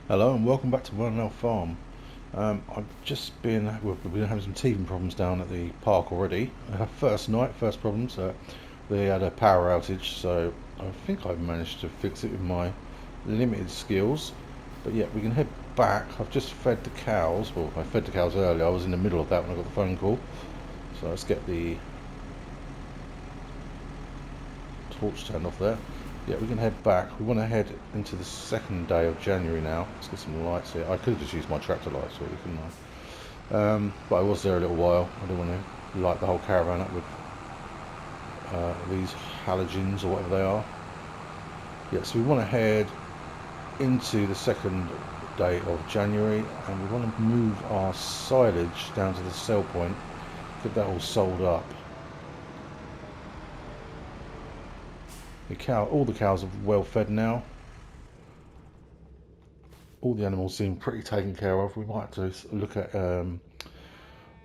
Hello and welcome back to Wernolau Farm. I've just we've been having some teething problems down at the park already. First night, first problems. They had a power outage, so I think I've managed to fix it with my limited skills. But yeah, we can head back. I've just fed the cows. Well, I fed the cows earlier. I was in the middle of that when I got the phone call. So let's get the torch turned off there. Yeah, we can head back. We want to head into the second day of January now. Let's get some lights here. I could have just used my tractor lights, really, couldn't I? But I was there a little while. I don't want to light the whole caravan up with these halogens or whatever they are. Yeah, so we want to head into the second day of January, and we want to move our silage down to the sell point, get that all sold up. All the cows are well fed now. All the animals seem pretty taken care of. We might have to look at doing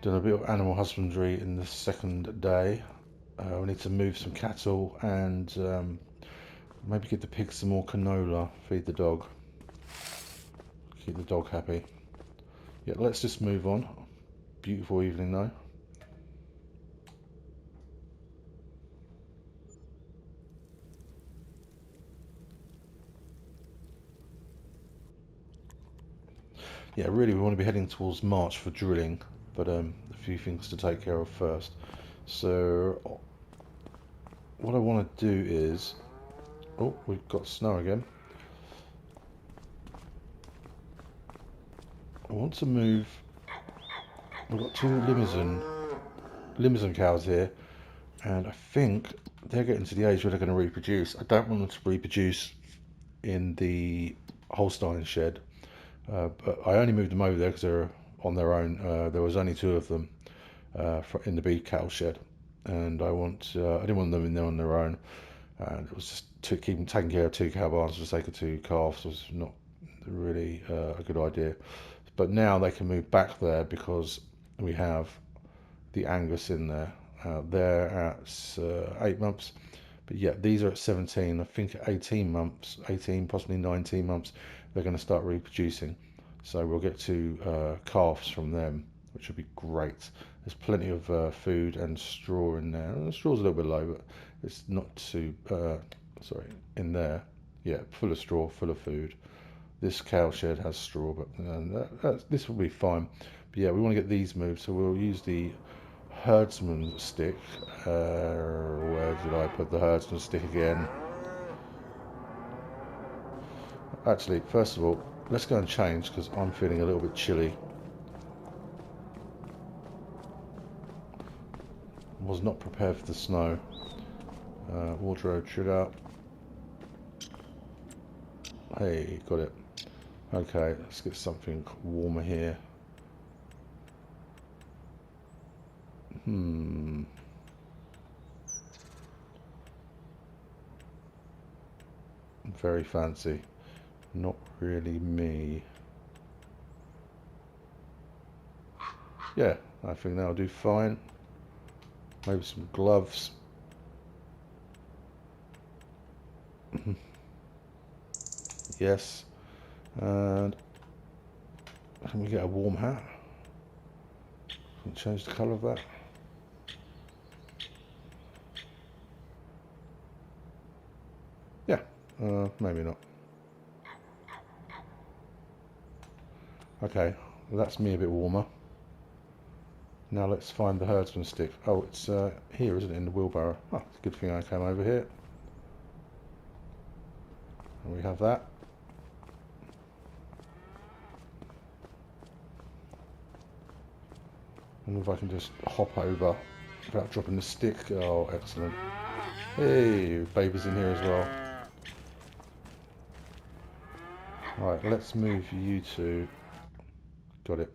a bit of animal husbandry in the second day. We need to move some cattle and maybe give the pigs some more canola, feed the dog, keep the dog happy. Yeah, let's just move on. Beautiful evening though. Yeah, really we want to be heading towards March for drilling, but a few things to take care of first. So what I want to do is, oh, we've got snow again. I want to move. We've got two Limousin cows here, and I think they're getting to the age where they're going to reproduce. I don't want them to reproduce in the Holstein shed, but I only moved them over there because they're on their own. There was only two of them in the beef cattle shed, and I didn't want them in there on their own, and it was just to keep taking care of two cow barns for the sake of two calves was not really a good idea. But now they can move back there because we have the Angus in there. They're at 8 months, but yeah, these are at 17. I think at 18 months, 18 possibly 19 months, they're going to start reproducing. So we'll get two calves from them, which would be great. There's plenty of food and straw in there. The straw's a little bit low, but it's not too. Sorry, in there, yeah, full of straw, full of food. This cow shed has straw, but this will be fine. But yeah, we want to get these moved, so we'll use the herdsman stick. Where did I put the herdsman stick again? Actually, first of all, let's go and change because I'm feeling a little bit chilly. Was not prepared for the snow. Wardrobe trigger. Hey, got it. Okay, let's get something warmer here. Very fancy. Not really me. Yeah, I think that'll do fine. Maybe some gloves. Yes. And can we get a warm hat? Can we change the colour of that? Yeah, maybe not. Okay, well, that's me a bit warmer. Now let's find the herdsman stick. Oh, it's here, isn't it, in the wheelbarrow? Oh, it's a good thing I came over here. And we have that. And if I can just hop over without dropping the stick. Oh, excellent. Hey, baby's in here as well. Right, let's move you two. Got it.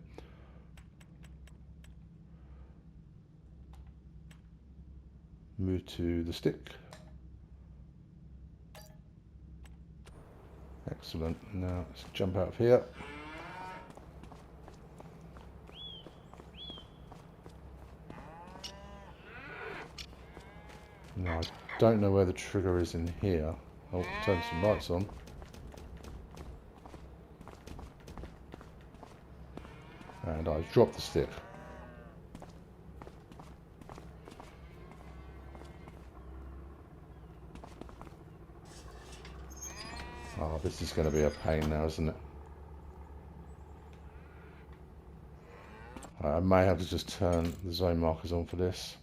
Move to the stick. Excellent. Now let's jump out of here. Now I don't know where the trigger is in here. Oh, turn some lights on. And I've dropped the stick. Oh, this is going to be a pain now, isn't it? I may have to just turn the zone markers on for this.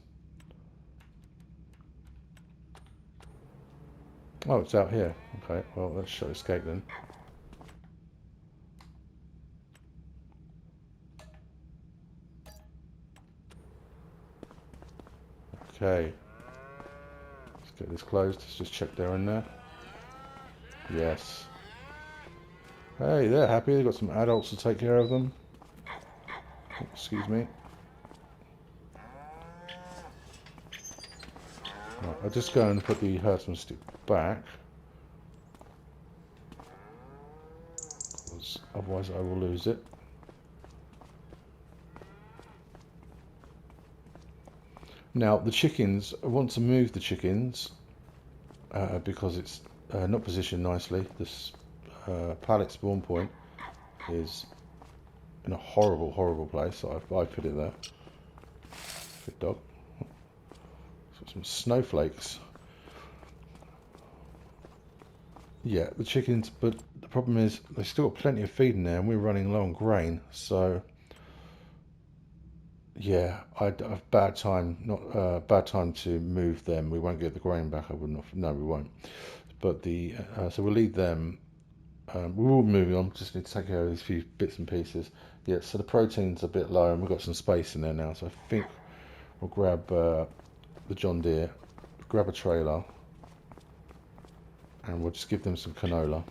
Oh, it's out here. Okay, well, let's show escape then. Okay. Let's get this closed. Let's just check they're in there. Yes. Hey, they're happy. They've got some adults to take care of them. Excuse me. Right, I'll just go and put the herdsman stick back. Because otherwise I will lose it. Now, the chickens, I want to move the chickens because it's not positioned nicely. This pallet spawn point is in a horrible, horrible place. I put it there. Good dog. Some snowflakes. Yeah, the chickens, but the problem is they've still got plenty of feed in there and we're running low on grain, so yeah, I'd have bad time, not bad time to move them. We won't get the grain back. I wouldn't have, no, we won't. But the so we'll leave them. We will be moving on. Just need to take care of these few bits and pieces. Yeah, so the protein's a bit low, and we've got some space in there now. So I think we'll grab the John Deere, grab a trailer, and we'll just give them some canola.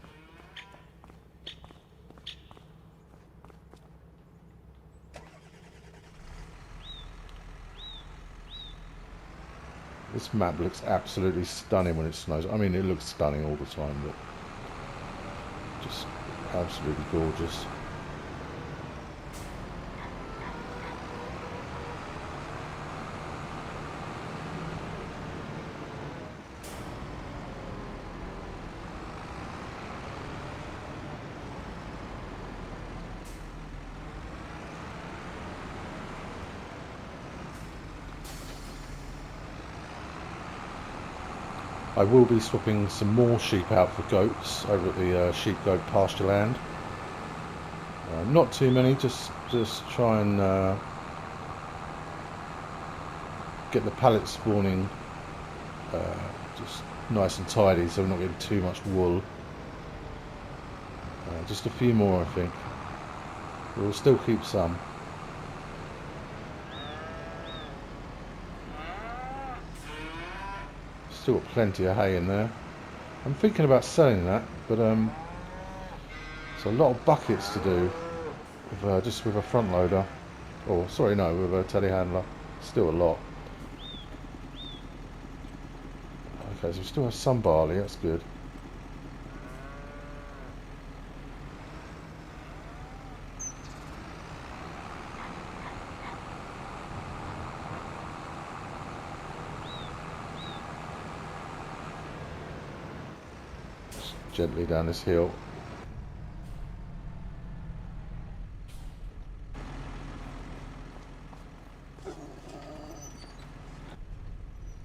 This map looks absolutely stunning when it snows. I mean, it looks stunning all the time, but just absolutely gorgeous. I will be swapping some more sheep out for goats over at the sheep goat pasture land. Not too many, just try and get the pallet spawning just nice and tidy, so we're not getting too much wool. Just a few more, I think. We'll still keep some. Still got plenty of hay in there. I'm thinking about selling that, but it's a lot of buckets to do with, just with a front loader. Or sorry, no, with a telehandler. Still a lot. Okay, so we still have some barley. That's good. Gently down this hill.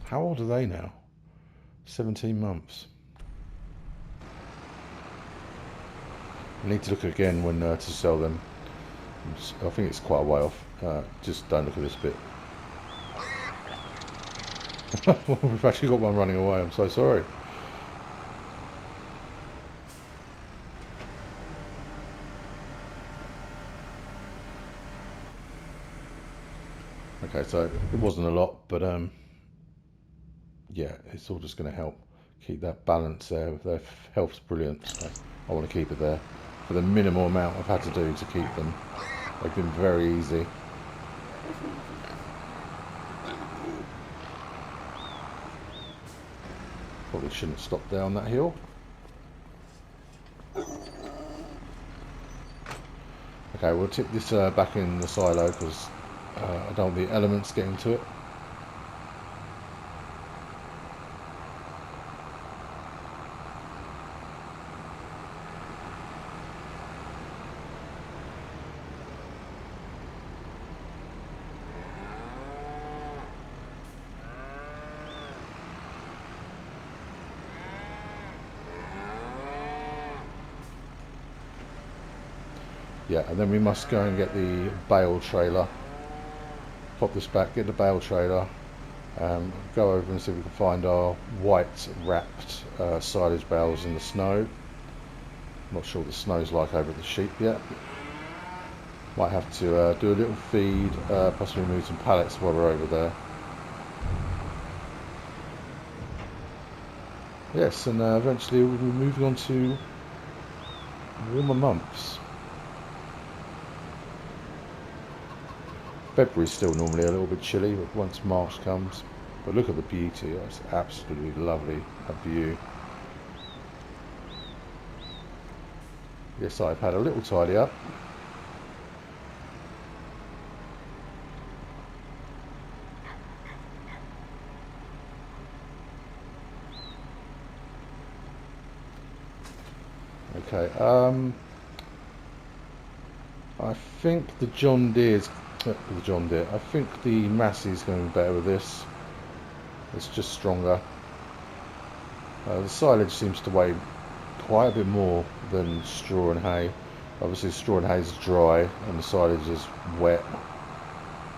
How old are they now? 17 months. I need to look again when to sell them. I think it's quite a way off. Just don't look at this bit. We've actually got one running away. I'm so sorry. Okay, so it wasn't a lot, but yeah, it's all just going to help keep that balance there. Their health's brilliant, so I want to keep it there for the minimal amount I've had to do to keep them. They've been very easy. Probably shouldn't have stopped there on that hill. Okay, we'll tip this back in the silo because I don't want the elements getting to it. Yeah, and then we must go and get the bale trailer. Pop this back, get the bale trailer, go over and see if we can find our white wrapped silage bales in the snow. Not sure what the snow's like over at the sheep yet. Might have to do a little feed, possibly move some pallets while we're over there. Yes, and eventually we'll be moving on to warmer months. February's still normally a little bit chilly, but once March comes. But look at the beauty, it's absolutely lovely, that view. Yes, I've had a little tidy up. Okay, I think the John Deere's, I think the Massey's going to be better with this. It's just stronger. The silage seems to weigh quite a bit more than straw and hay. Obviously straw and hay is dry and the silage is wet.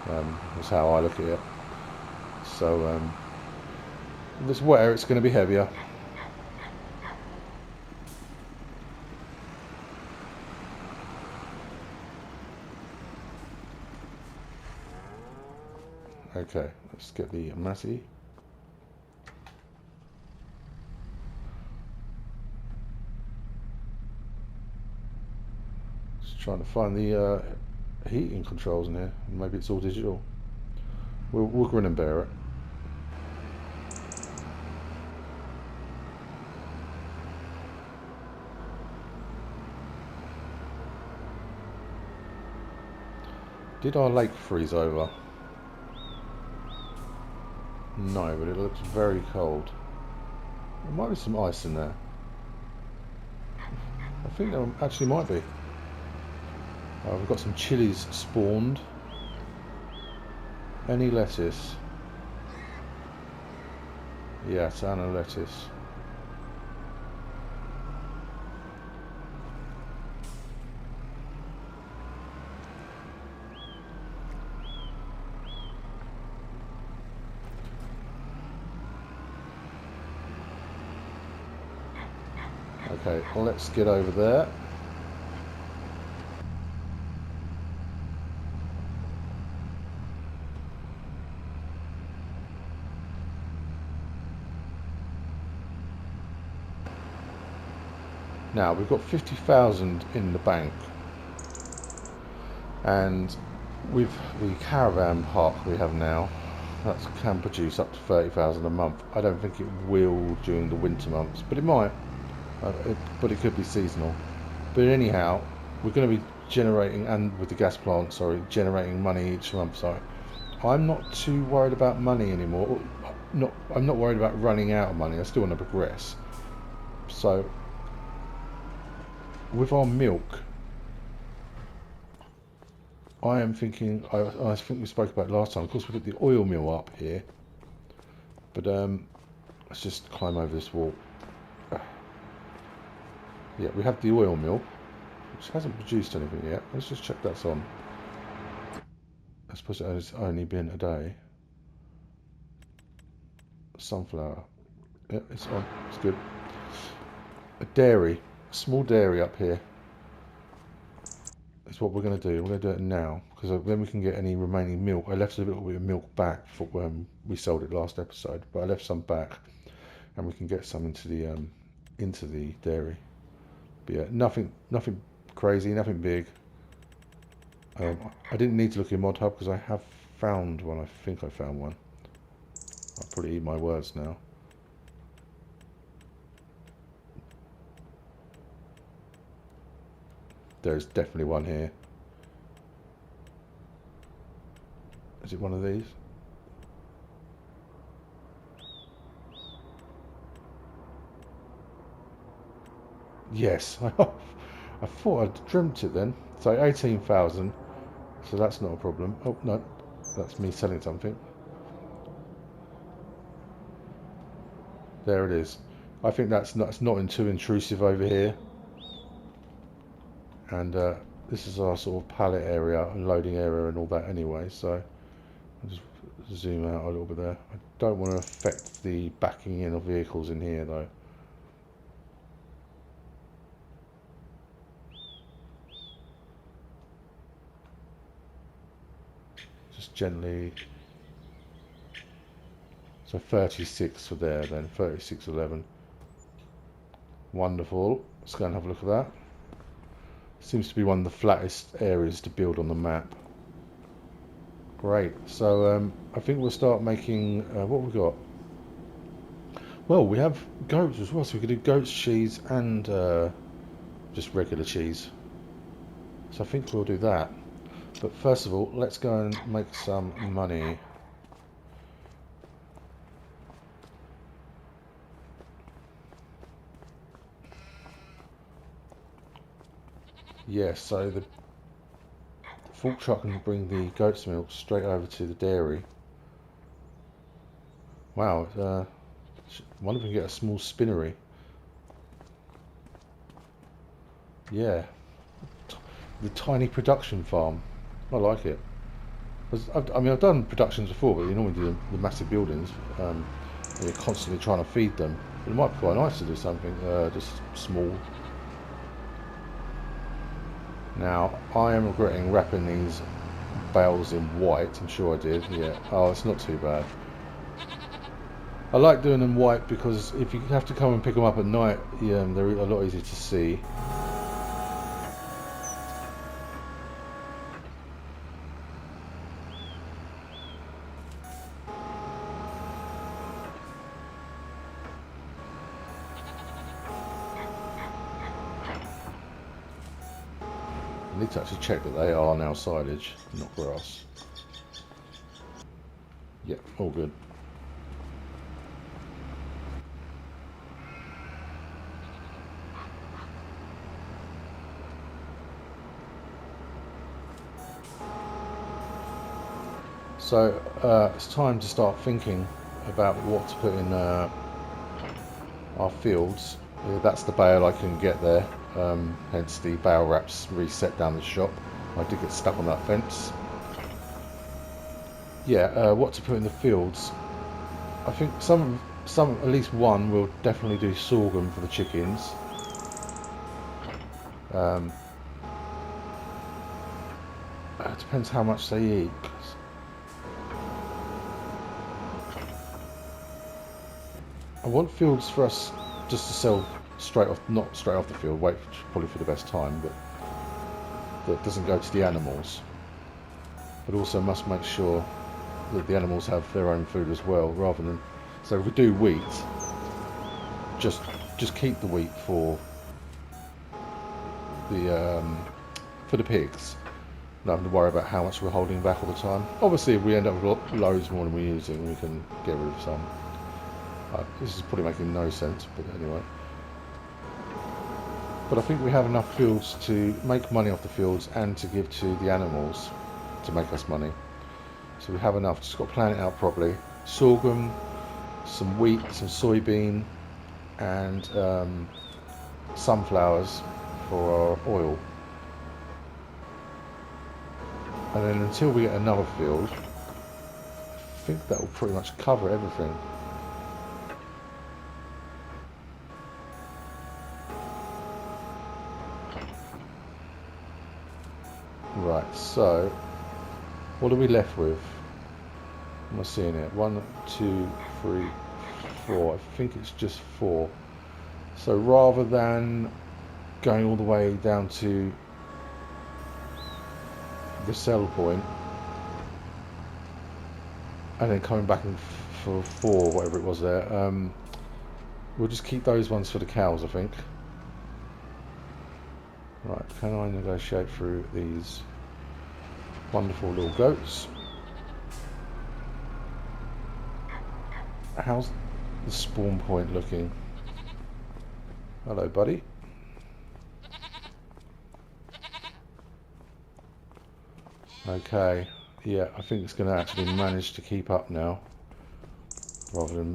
That's how I look at it. So if it's wetter, it's going to be heavier. Okay, let's get the Massey. Just trying to find the heating controls in here. Maybe it's all digital. We'll grin and bear it. Did our lake freeze over? No, but it looks very cold. There might be some ice in there. I think there actually might be. We've got some chilies spawned. Any lettuce? Yes, and a lettuce. Okay, well, let's get over there. Now we've got 50,000 in the bank, and with the caravan park we have now, that can produce up to 30,000 a month. I don't think it will during the winter months, but it might. But it could be seasonal. But anyhow, we're going to be generating, and with the gas plant, sorry, generating money each month. So I'm not too worried about money anymore. I'm not worried about running out of money. I still want to progress. So with our milk, I am thinking. I think we spoke about it last time. Of course, we put the oil mill up here, but let's just climb over this wall. Yeah, we have the oil mill, which hasn't produced anything yet. Let's just check that's on. I suppose it's only been a day. Sunflower. Yeah, it's on. It's good. A dairy. A small dairy up here. Is what we're going to do. We're going to do it now, because then we can get any remaining milk. I left a little bit of milk back for when we sold it last episode, but I left some back, and we can get some into the dairy. But yeah, nothing crazy, nothing big. I didn't need to look in Mod Hub because I have found one. I think I found one. I'll probably eat my words now. There's definitely one here. Is it one of these? Yes. I thought I'd dreamt it then. So 18,000. So that's not a problem. Oh, no. That's me selling something. There it is. I think that's not too intrusive over here. And this is our sort of pallet area and loading area and all that anyway, so I'll just zoom out a little bit there. I don't want to affect the backing in of vehicles in here though. Just gently. So 36 for there then, 3611. Wonderful. Let's go and have a look at that. Seems to be one of the flattest areas to build on the map. Great. So I think we'll start making, what have we got? Well, we have goats as well, so we could do goat's cheese and just regular cheese. So I think we'll do that. But first of all, let's go and make some money. Yes, so the fork truck can bring the goat's milk straight over to the dairy. Wow, wonder if we can get a small spinnery. Yeah, the tiny production farm. I like it. I mean, I've done productions before, but you normally do the massive buildings. And you're constantly trying to feed them. But it might be quite nice to do something just small. Now, I am regretting wrapping these bales in white. I'm sure I did, yeah. Oh, it's not too bad. I like doing them white because if you have to come and pick them up at night, yeah, they're a lot easier to see. I need to actually check that they are now silage, not grass. Yep, all good. So it's time to start thinking about what to put in our fields. Yeah, that's the bale I can get there. Hence the bale wraps reset down the shop. I did get stuck on that fence. Yeah, what to put in the fields. I think some at least one will definitely do sorghum for the chickens. It depends how much they eat. I want fields for us just to sell straight off, not straight off the field, wait probably for the best time, but that doesn't go to the animals. But also must make sure that the animals have their own food as well, rather than, so if we do wheat, just keep the wheat for the pigs. Not having to worry about how much we're holding back all the time. Obviously, if we end up with loads more than we're using, we can get rid of some. This is probably making no sense, but anyway. But I think we have enough fields to make money off the fields and to give to the animals to make us money. So we have enough, just got to plan it out properly. Sorghum, some wheat, some soybean, and sunflowers for our oil. And then until we get another field, I think that will pretty much cover everything. Right, so what are we left with? Am I seeing it? 1, 2, 3, 4. I think it's just 4. So rather than going all the way down to the sell point and then coming back in for 4, whatever it was there, we'll just keep those ones for the cows, I think. Right, can I negotiate through these wonderful little goats? How's the spawn point looking? Hello, buddy. Okay, yeah, I think it's going to actually manage to keep up now, rather than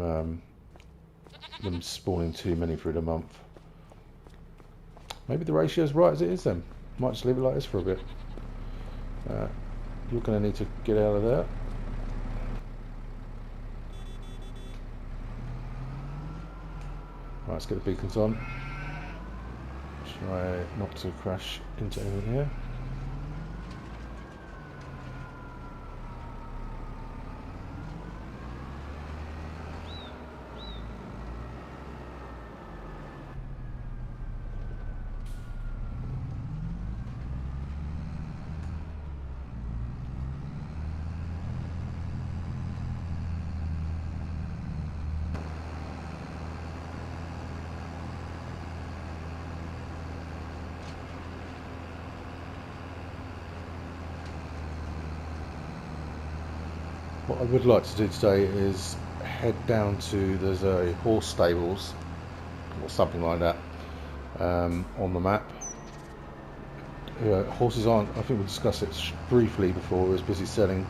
them spawning too many through the month. Maybe the ratio's right as it is then. Might just leave it like this for a bit. You're going to need to get out of there. Right, let's get the beacons on. Try not to crash into anything here. What I would like to do today is head down to, there's a horse stables or something like that on the map. Horses aren't, I think we discussed it briefly before, I was busy selling.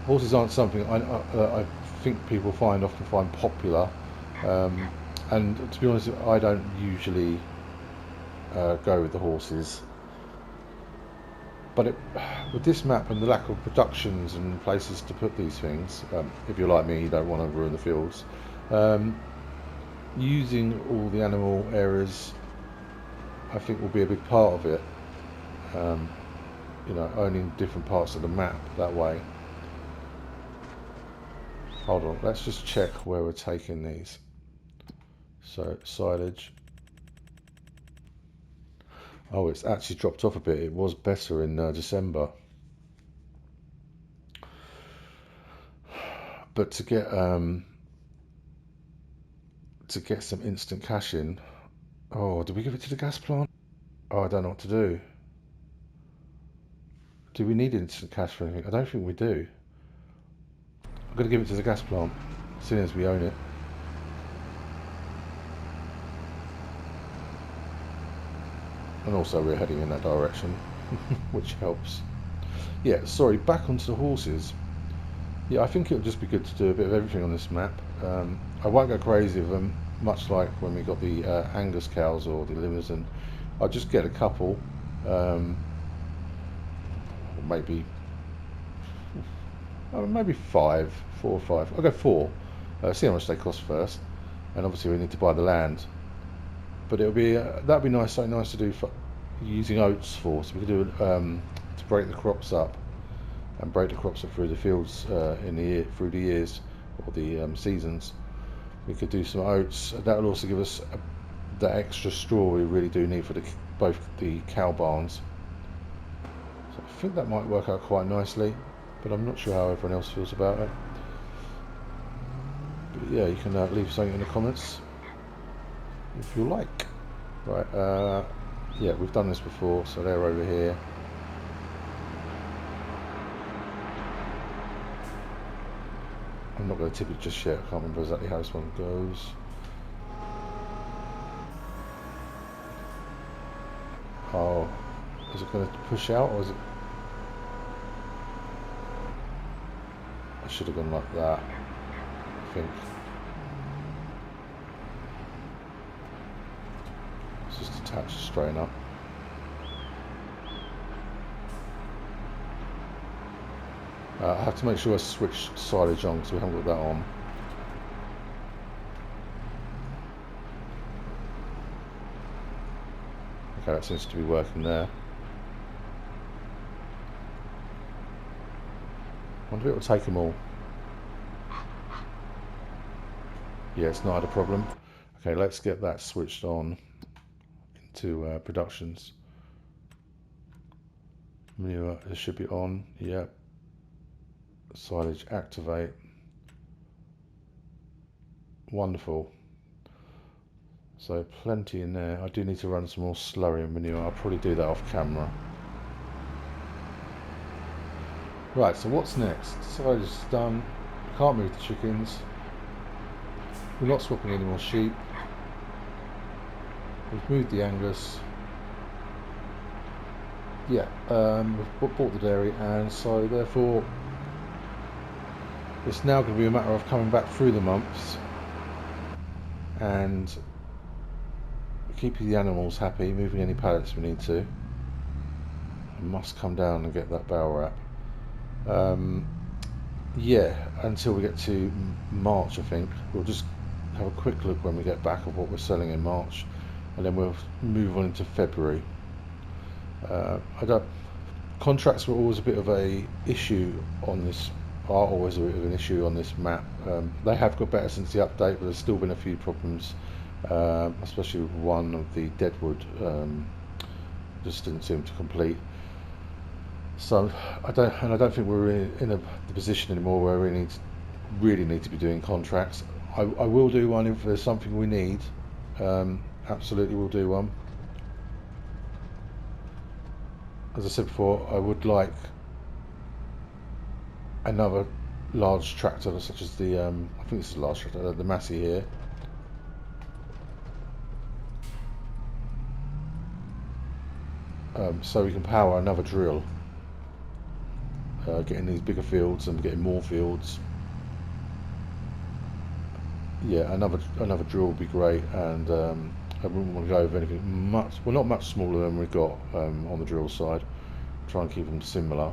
Horses aren't something I think people often find popular, and to be honest, I don't usually go with the horses. But with this map and the lack of productions and places to put these things, if you're like me, you don't want to ruin the fields, using all the animal areas I think will be a big part of it. You know, owning different parts of the map that way. Hold on, let's just check where we're taking these. So silage. Oh, it's actually dropped off a bit. It was better in December. But to get some instant cash in. Oh, did we give it to the gas plant? Oh, I don't know what to do. Do we need instant cash for anything? I don't think we do. I'm going to give it to the gas plant, seeing as we own it. And also we're heading in that direction, which helps. Yeah, sorry, back onto the horses. Yeah, I think it'll just be good to do a bit of everything on this map. I won't go crazy with them, much like when we got the Angus cows or the Limousin. I'll just get a couple, or maybe 4 or 5. I'll go 4. See how much they cost first, and obviously we need to buy the land. But it'll be that'd be nice, something nice to do for using oats for. So we could do to break the crops up and break the crops up through the fields in the year, through the years or the seasons. We could do some oats. That will also give us the extra straw we really do need for both the cow barns. So I think that might work out quite nicely, but I'm not sure how everyone else feels about it. But yeah, you can leave something in the comments if you like. Right, yeah, we've done this before, so they're over here. I'm not going to tip it just yet, I can't remember exactly how this one goes. Oh, is it going to push out, or is it... I should have gone like that, I think. Just attach straight up. I have to make sure I switch silage on because we haven't got that on. Okay, that seems to be working there. I wonder if it will take them all. Yeah, it's not had a problem. Okay, let's get that switched on into productions. Manure, it should be on. Yep. Silage activate. Wonderful. So plenty in there. I do need to run some more slurry and manure. I'll probably do that off camera. Right, so what's next? Silage is done. Can't move the chickens. We're not swapping any more sheep. We've moved the Angus. Yeah, we've bought the dairy, and so therefore it's now going to be a matter of coming back through the months and keeping the animals happy, moving any pallets we need to, I must come down and get that barrel wrap. Yeah, until we get to March, I think. We'll just have a quick look when we get back of what we're selling in March, and then we'll move on into February. Contracts were always a bit of a issue on this, are always a bit of an issue on this map. They have got better since the update, but there's still been a few problems, especially with one of the Deadwood just didn't seem to complete. So I don't think we're in the position anymore where we really need to be doing contracts. I will do one if there's something we need. Absolutely, will do one. As I said before, I would like another large tractor, such as the I think this is a large tractor, the Massey here. So we can power another drill. Getting these bigger fields and getting more fields. Yeah, another drill would be great, and I wouldn't want to go with anything much, well, not much smaller than we've got on the drill side. Try and keep them similar.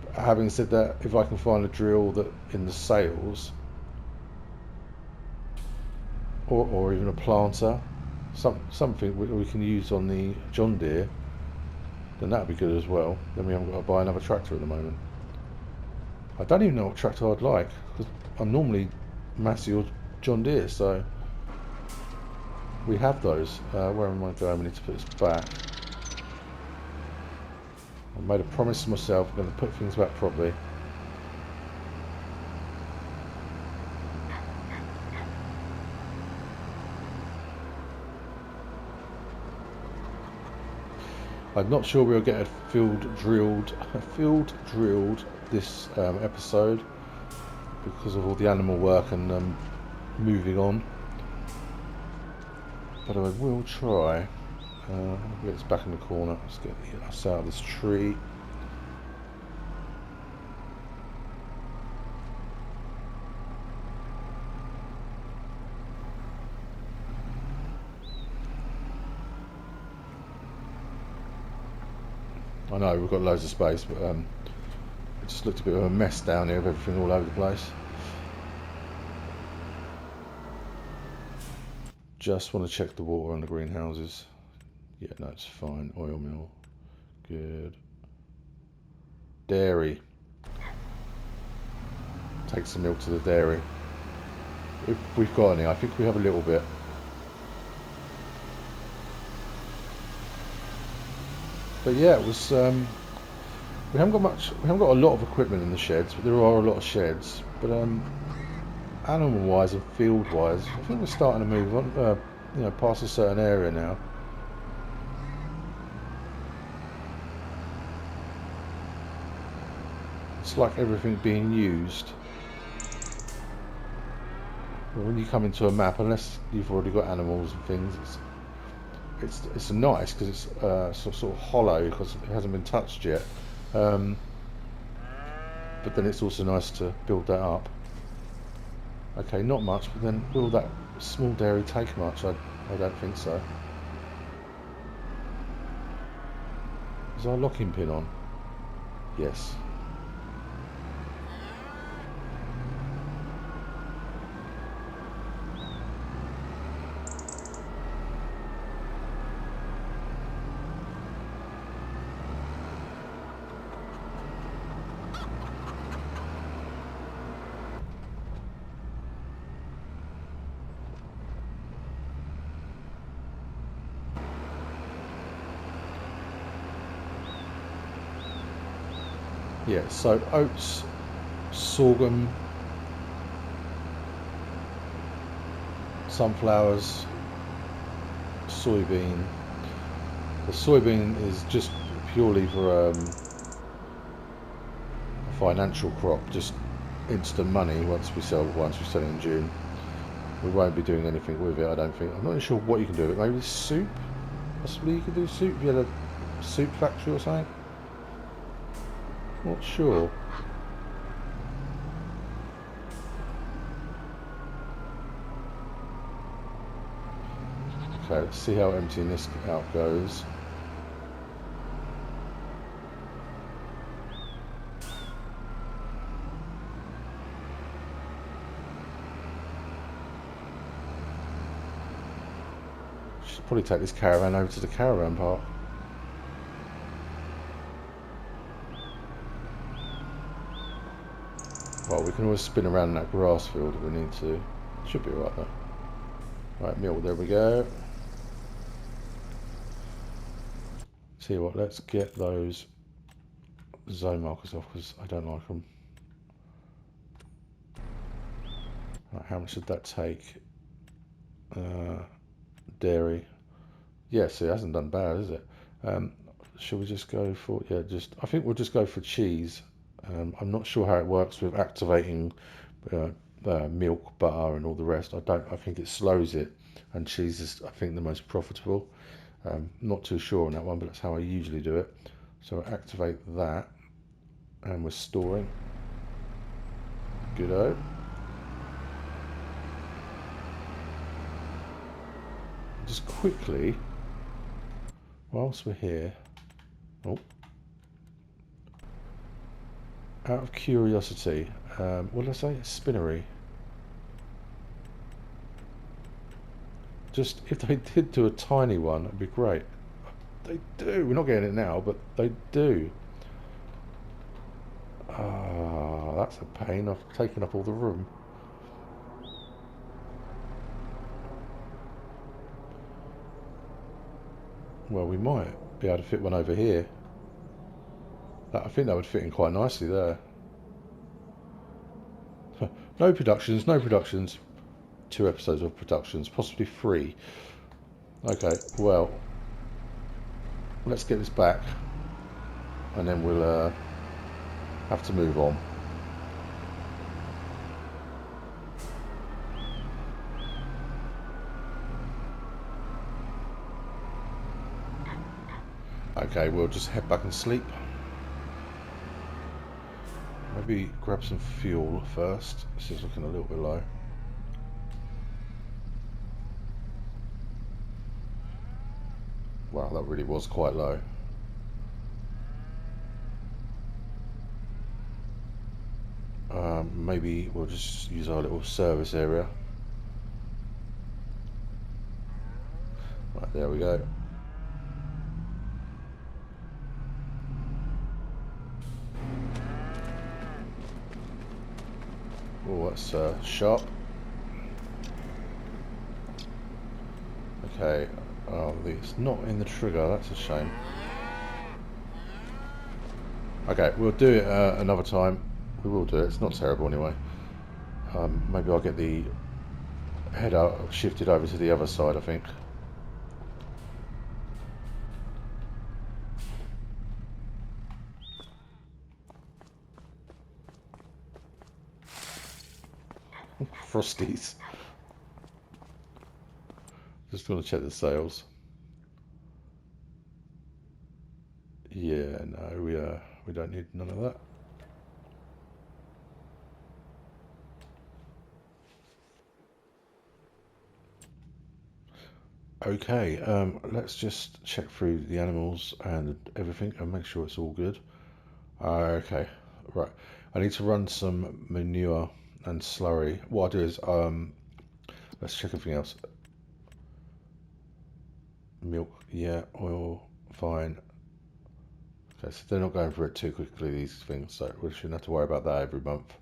But having said that, if I can find a drill that in the sales, or even a planter, something we can use on the John Deere, then that would be good as well. Then we haven't got to buy another tractor at the moment. I don't even know what tractor I'd like, because I'm normally Massey or John Deere, so we have those. Where am I going? We need to put this back. I made a promise to myself, I'm going to put things back properly. I'm not sure we'll get a field drilled this episode because of all the animal work and moving on. But I will try. Get this back in the corner. Let's get us out of this tree. I know we've got loads of space, but it just looked a bit of a mess down here, of everything all over the place. Just want to check the water on the greenhouses. Yeah, no, it's fine. Oil mill, good. Dairy. Take some milk to the dairy. If we've got any, I think we have a little bit. But yeah, it was. We haven't got much. We haven't got a lot of equipment in the sheds, but there are a lot of sheds. But animal-wise and field-wise, I think we're starting to move on. Past a certain area now. It's like everything being used. But when you come into a map, unless you've already got animals and things, it's nice because it's sort of hollow because it hasn't been touched yet. But then it's also nice to build that up. Okay, not much, but then will that small dairy take much? I don't think so. Is our locking pin on? Yes. Yeah, so oats, sorghum, sunflowers, soybean. The soybean is just purely for a financial crop, just instant money once we sell it in June. We won't be doing anything with it, I don't think. I'm not really sure what you can do with it. Maybe soup? Possibly you could do soup if you had a soup factory or something. Not sure. Okay, let's see how emptying this out goes. Should probably take this caravan over to the caravan park. Well, we can always spin around in that grass field if we need to. Should be alright though. Right, Mill, there we go. See what, let's get those zone markers off because I don't like them. Right, how much did that take? Dairy. Yeah, see, it hasn't done bad, is it? Should we just go for, yeah, I think we'll just go for cheese. I'm not sure how it works with activating milk, butter and all the rest. I think it slows it, and cheese is, I think, the most profitable. Not too sure on that one, but that's how I usually do it. So activate that, and we're storing. Good-o. Just quickly, whilst we're here, oh, out of curiosity, what did I say? Spinnery. Just if they did do a tiny one, it'd be great. They do. We're not getting it now, but they do. Ah, that's a pain. I've taken up all the room. Well, we might be able to fit one over here. I think that would fit in quite nicely there. No productions, no productions. 2 episodes of productions, possibly 3. Okay, well, let's get this back, and then we'll have to move on. Okay, we'll just head back and sleep. Maybe grab some fuel first. This is looking a little bit low. Wow, that really was quite low. Maybe we'll just use our little service area. Right, there we go. Oh, that's sharp. Okay, it's not in the trigger, that's a shame. Okay, we'll do it another time. We will do it, it's not terrible anyway. Maybe I'll get the header shifted over to the other side, I think. Frosties. Just going to check the sails. Yeah, no, we don't need none of that. Okay, let's just check through the animals and everything and make sure it's all good. Okay, right. I need to run some manure and slurry. What I'll do is, let's check everything else. Milk, yeah, oil, fine. Okay, so they're not going for it too quickly, these things, so we shouldn't have to worry about that every month.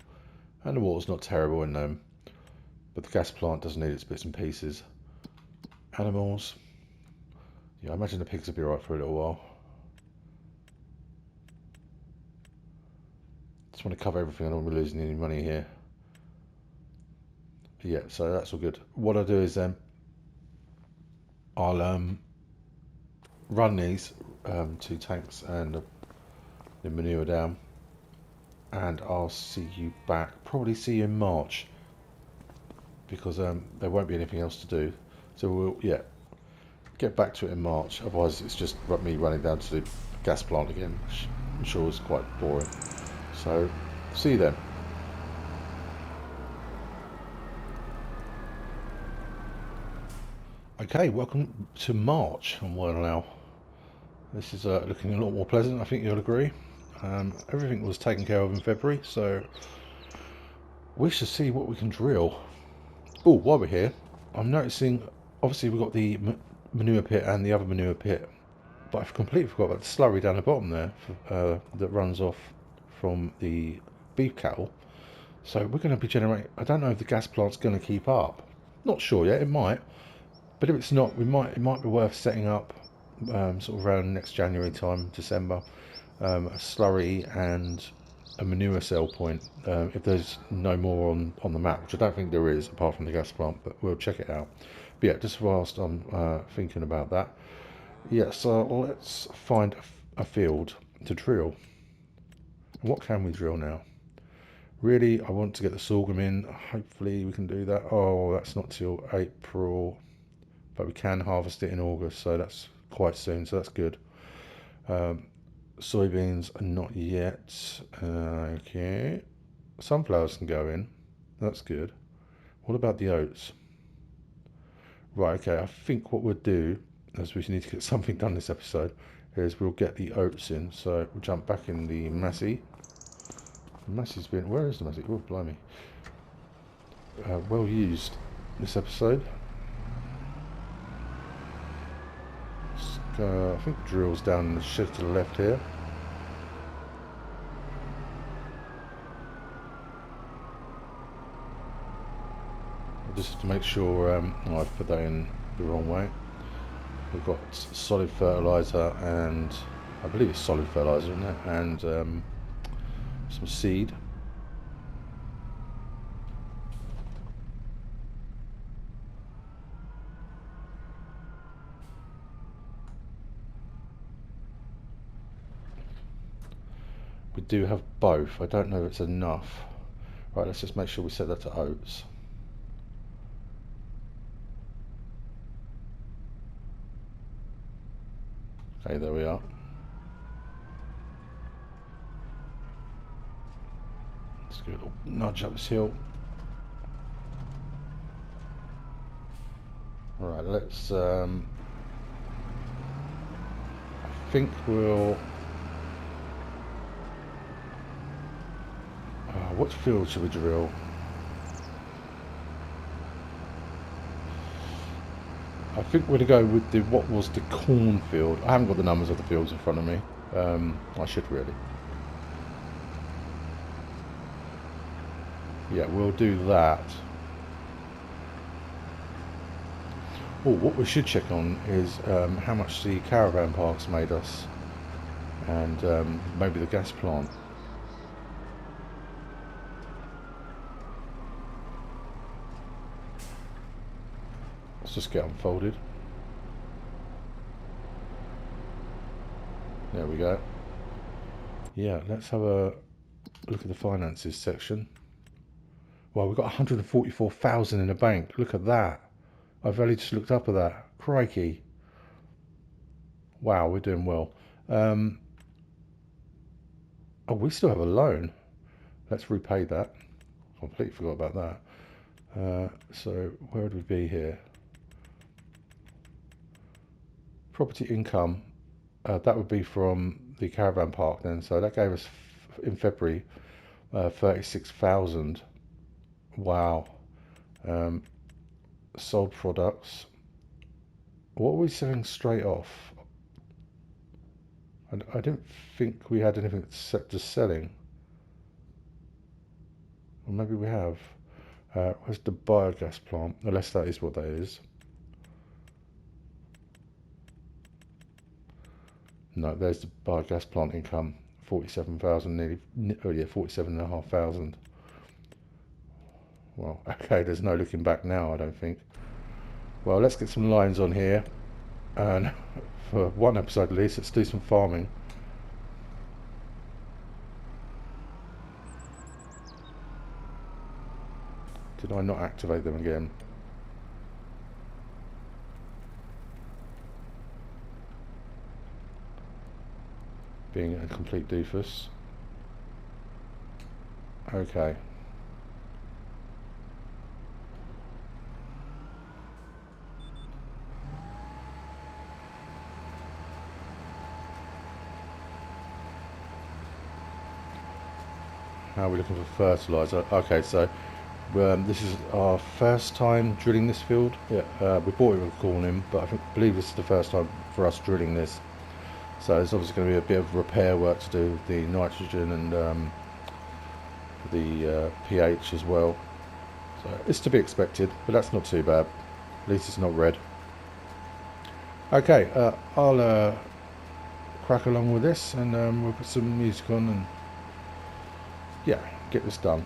And the water's not terrible in them, but the gas plant does need its bits and pieces. Animals. Yeah, I imagine the pigs will be alright for a little while. Just want to cover everything, I don't want to be losing any money here. Yeah, so that's all good. What I'll do is I'll run these 2 tanks and the manure down, and I'll see you back, probably see you in March, because there won't be anything else to do. So we'll, yeah, get back to it in March. Otherwise it's just me running down to the gas plant again, which I'm sure is quite boring. So see you then. Okay, welcome to March on Wernolau. This is looking a lot more pleasant, I think you'll agree. Everything was taken care of in February, so we should see what we can drill. Oh, while we're here, I'm noticing, obviously we've got the manure pit and the other manure pit, but I've completely forgot about the slurry down the bottom there that runs off from the beef cattle. So we're going to be generating. I don't know if the gas plant's going to keep up. Not sure yet. It might, but if it's not, it might be worth setting up sort of around next January time, December, a slurry and a manure cell point. If there's no more on the map, which I don't think there is, apart from the gas plant, but we'll check it out. But yeah, just whilst I'm thinking about that, yeah. So let's find a field to drill. What can we drill now? Really, I want to get the sorghum in. Hopefully we can do that. Oh, that's not till April, but we can harvest it in August, so that's quite soon, so that's good. Soybeans are not yet. Okay. Sunflowers can go in. That's good. What about the oats? Right, okay, I think what we'll do, as we need to get something done this episode, is we'll get the oats in. So we'll jump back in the Massey. Massey's been, where is the Massey? Oh, blimey. Well used this episode. I think the drill's down in the shed to the left here. Just to make sure I've put that in the wrong way. We've got solid fertiliser, and I believe it's solid fertiliser, isn't it? And some seed. We do have both. I don't know if it's enough. Right, let's just make sure we set that to oats. Okay, there we are. Let's give it a little nudge up this hill. Right, let's I think we'll what field should we drill? I think we're going to go with what was the cornfield. I haven't got the numbers of the fields in front of me. I should really. Yeah, we'll do that. Oh, what we should check on is how much the caravan parks made us, and maybe the gas plant. Let's just get unfolded. There we go. Yeah, let's have a look at the finances section. Well, we've got 144,000 in the bank. Look at that. I've only just looked up at that. Crikey. Wow, we're doing well. Oh, we still have a loan. Let's repay that. Completely forgot about that. So where would we be here? Property income. That would be from the caravan park then. So that gave us in February 36,000. Wow. Sold products. What are we selling straight off? I didn't think we had anything except just selling. Or maybe we have. Where's the biogas plant? Unless that is what that is. No, there's the biogas plant income. 47,000, nearly. Oh yeah, 47,500. Well, okay, there's no looking back now, I don't think. Well, let's get some lines on here. And for one episode at least, let's do some farming. Did I not activate them again? Being a complete doofus. Okay. How are we looking for fertiliser? Okay, so This is our first time drilling this field. Yeah, we bought it with corn in, but believe this is the first time for us drilling this. So there's obviously going to be a bit of repair work to do with the nitrogen and the pH as well. So it's to be expected, but that's not too bad. At least it's not red. Okay, I'll crack along with this, and we'll put some music on and yeah, get this done.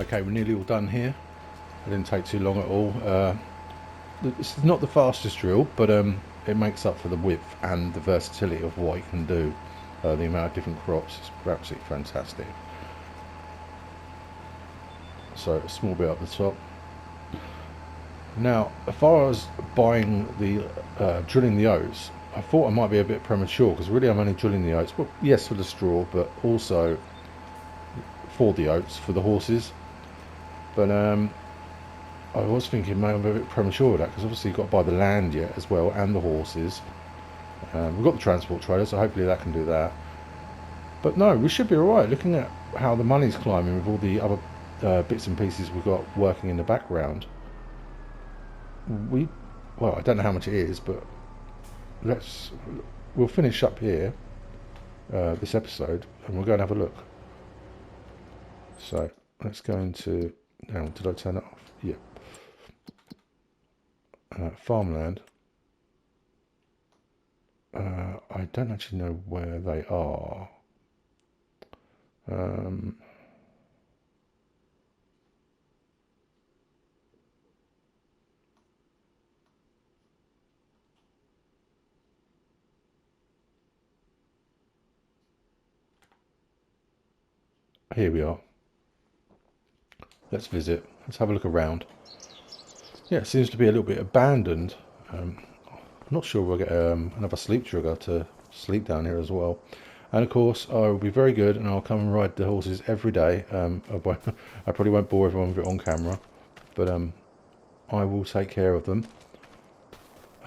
Okay, we're nearly all done here. It didn't take too long at all. It's not the fastest drill, but it makes up for the width and the versatility of what it can do. The amount of different crops is absolutely fantastic. So a small bit up the top. Now, as far as buying the drilling the oats, I thought I might be a bit premature because really I'm only drilling the oats. Well, yes, for the straw, but also for the oats for the horses. But I was thinking maybe I'm a bit premature with that because obviously you've got to buy the land yet as well and the horses. We've got the transport trailer, so hopefully that can do that. But no, we should be alright looking at how the money's climbing with all the other bits and pieces we've got working in the background. Well, I don't know how much it is, but we'll finish up here this episode and we'll go and have a look. So let's go into, hang on, did I turn it off? Yeah. Farmland. I don't actually know where they are. Here we are. Let's visit. Let's have a look around. Yeah, it seems to be a little bit abandoned. I'm not sure we'll get another sleep trigger to sleep down here as well. And of course, I will be very good and I'll come and ride the horses every day. I probably won't bore everyone with it on camera, but I will take care of them.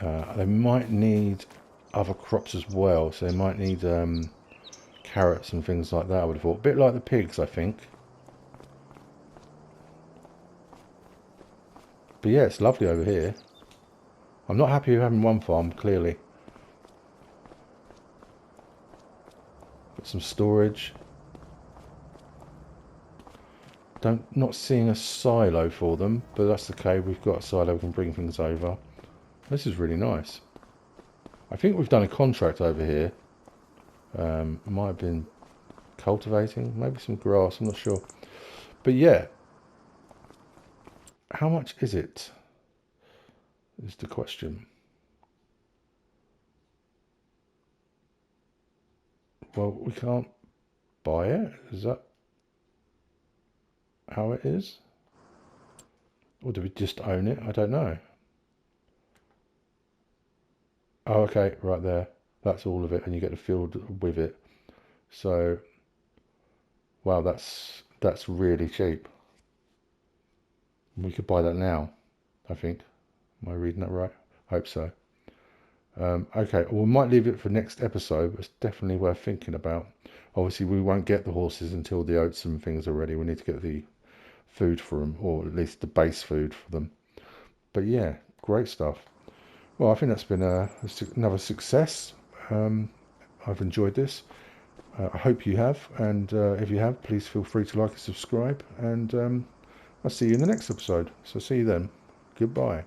They might need other crops as well, so they might need carrots and things like that, I would have thought. A bit like the pigs, I think. But yeah, it's lovely over here. I'm not happy with having one farm, clearly. Got some storage. Not seeing a silo for them, but that's okay. We've got a silo, we can bring things over. This is really nice. I think we've done a contract over here. Might have been cultivating, maybe some grass, I'm not sure. But yeah, how much is it? Is the question. Well, we can't buy it. Is that how it is? Or do we just own it? I don't know. Oh, okay, right there. That's all of it, and you get the field with it. So, wow, that's really cheap. We could buy that now, I think. Am I reading that right? Hope so. Okay, well, we might leave it for next episode, but it's definitely worth thinking about. Obviously, we won't get the horses until the oats and things are ready. We need to get the food for them, or at least the base food for them. But yeah, great stuff. Well, I think that's been another success. I've enjoyed this. I hope you have, and if you have, please feel free to like and subscribe, and I'll see you in the next episode. So see you then. Goodbye.